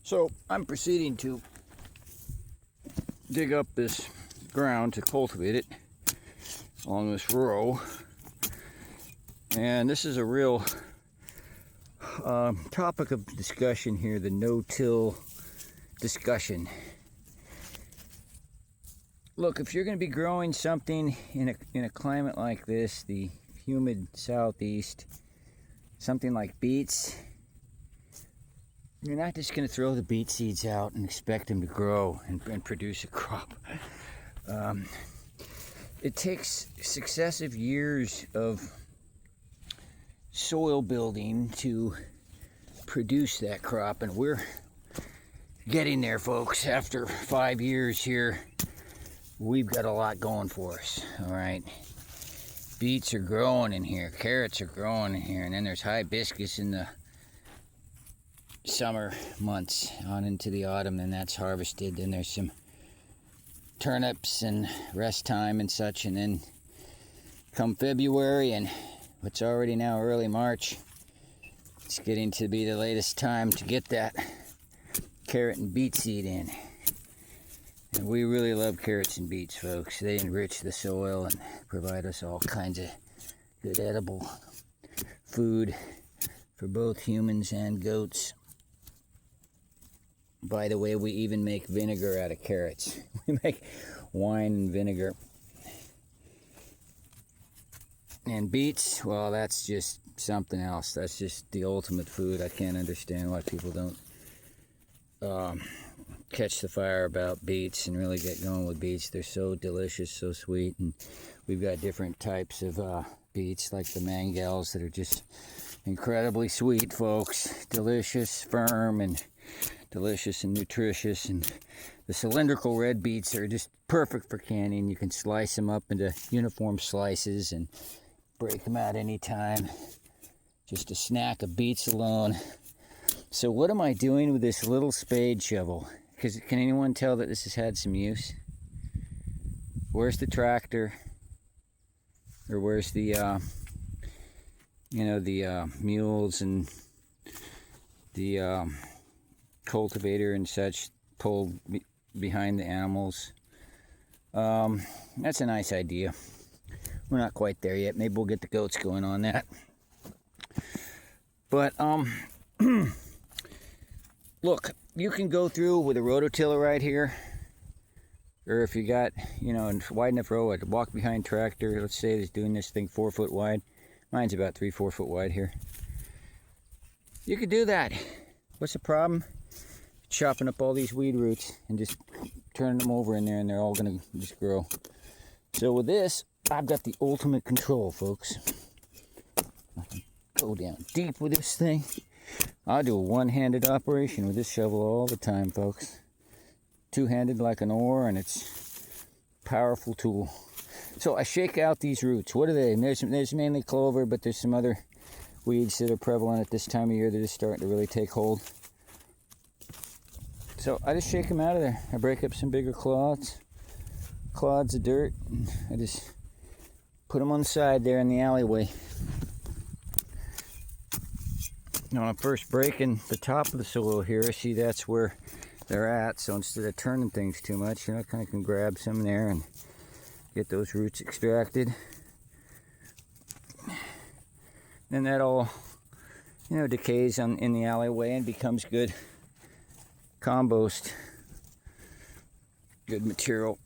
So I'm proceeding to dig up this ground to cultivate it along this row, and this is a real topic of discussion here, the no-till discussion. Look, if you're going to be growing something in a climate like this, the humid southeast, something like beets, you're not just going to throw the beet seeds out and expect them to grow and produce a crop. It takes successive years of soil building to produce that crop, and we're getting there, folks. After 5 years here, we've got a lot going for us. All right, beets are growing in here, carrots are growing in here, and then there's hibiscus in the summer months on into the autumn, and that's harvested. Then there's some turnips and rest time and such, and then come February and what's already now early March, it's getting to be the latest time to get that carrot and beet seed in. And we really love carrots and beets, folks. They enrich the soil and provide us all kinds of good edible food for both humans and goats. By the way, we even make vinegar out of carrots. We make wine and vinegar. And beets, well, that's just something else. That's just the ultimate food. I can't understand why people don't catch the fire about beets and really get going with beets. They're so delicious, so sweet. And we've got different types of beets, like the mangels, that are just incredibly sweet, folks. Delicious, firm, and delicious and nutritious. And the cylindrical red beets are just perfect for canning. You can slice them up into uniform slices and break them out anytime. Just a snack of beets alone. So what am I doing with this little spade shovel? Because can anyone tell that this has had some use? Where's the tractor? Or where's the mules and the cultivator and such pulled behind the animals? That's a nice idea. We're not quite there yet. Maybe we'll get the goats going on that. But look, you can go through with a rototiller right here, or if you got, a wide enough row, I'd walk behind tractor. Let's say it's doing this thing 4 foot wide. Mine's about 3-4 foot wide here. You could do that. What's the problem? Chopping up all these weed roots and just turning them over in there, and they're all gonna just grow. So with this, I've got the ultimate control, folks. I can go down deep with this thing. I'll do a one-handed operation with this shovel all the time, folks. Two-handed like an oar, and it's a powerful tool. So I shake out these roots. What are they? And there's mainly clover, but there's some other weeds that are prevalent at this time of year. They're just starting to really take hold. So I just shake them out of there. I break up some bigger clods of dirt. And I just put them on the side there in the alleyway. Now I'm first breaking the top of the soil here. See, that's where they're at. So instead of turning things too much, I kind of can grab some there and get those roots extracted. Then that all, decays in the alleyway and becomes good compost, good material.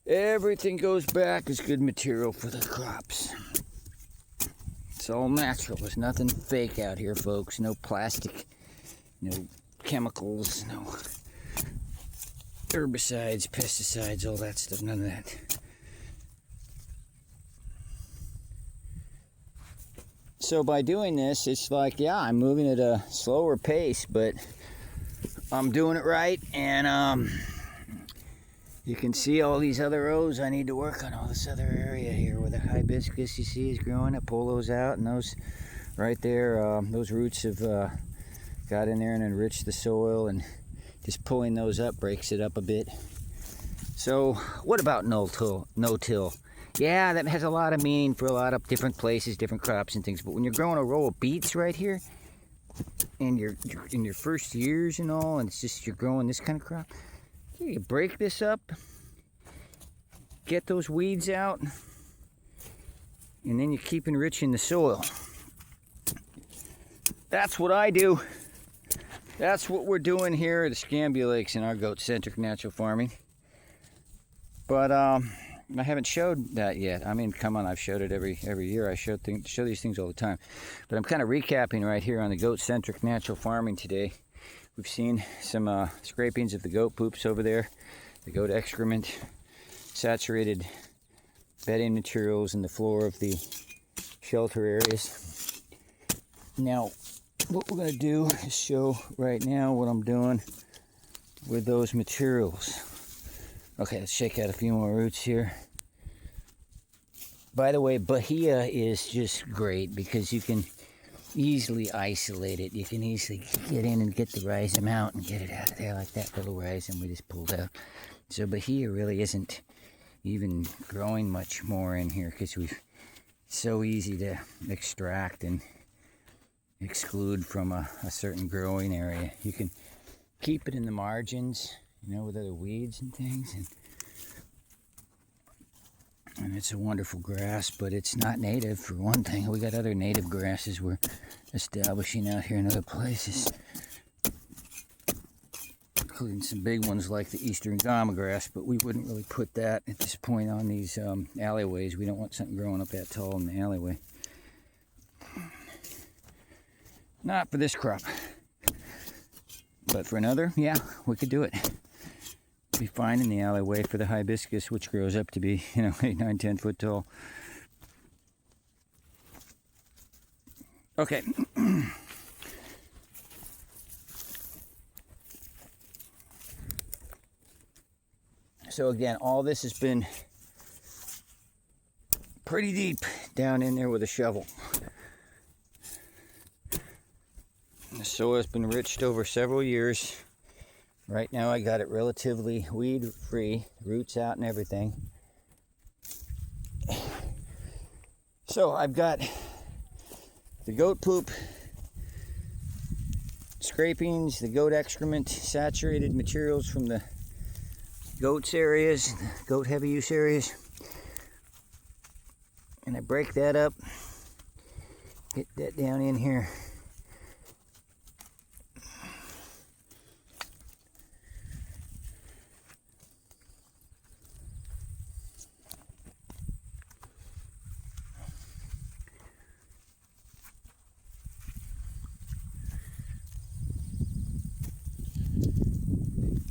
Everything goes back as good material for the crops. It's all natural. There's nothing fake out here, folks. No plastic, no chemicals, no herbicides, pesticides, all that stuff. None of that. So by doing this, it's like, yeah, I'm moving at a slower pace, but I'm doing it right. And you can see all these other rows I need to work on. All this other area here where the hibiscus, you see, is growing. I pull those out, and those right there, those roots have got in there and enriched the soil, and just pulling those up breaks it up a bit. So what about no-till? Yeah, that has a lot of meaning for a lot of different places, different crops and things. But when you're growing a row of beets right here, and you're in your first years and all, and it's just you're growing this kind of crop, you break this up, get those weeds out, and then you keep enriching the soil. That's what I do. That's what we're doing here at Escambia Lakes in our goat-centric natural farming. But I haven't showed that yet. I mean, come on, I've showed it every year. I show these things all the time. But I'm kind of recapping right here on the goat-centric natural farming today. We've seen some scrapings of the goat poops over there, the goat excrement, saturated bedding materials in the floor of the shelter areas. Now, what we're going to do is show right now what I'm doing with those materials. Okay, let's shake out a few more roots here. By the way, Bahia is just great because you can easily isolate it. You can easily get in and get the rhizome out and get it out of there, like that little rhizome we just pulled out. So Bahia really isn't even growing much more in here because it's so easy to extract and exclude from a certain growing area. You can keep it in the margins, you know, with other weeds and things, and it's a wonderful grass, but it's not native for one thing. We got other native grasses we're establishing out here in other places, including some big ones like the eastern gama grass, but we wouldn't really put that at this point on these alleyways. We don't want something growing up that tall in the alleyway. Not for this crop, but for another, yeah, we could do it. Be fine in the alleyway for the hibiscus, which grows up to be, 8, 9, 10 foot tall. Okay. So again, all this has been pretty deep down in there with a shovel. The soil has been enriched over several years. Right now I got it relatively weed free, roots out and everything. So I've got the goat poop, scrapings, the goat excrement, saturated materials from the goats areas, goat heavy use areas. And I break that up, get that down in here.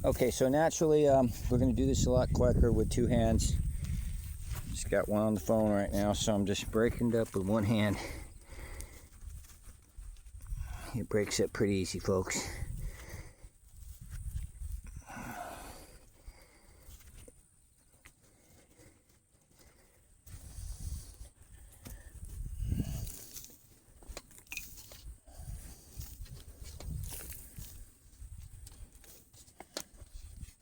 Okay, so naturally, we're going to do this a lot quicker with two hands. Just got one on the phone right now, so I'm just breaking it up with one hand. It breaks up pretty easy, folks.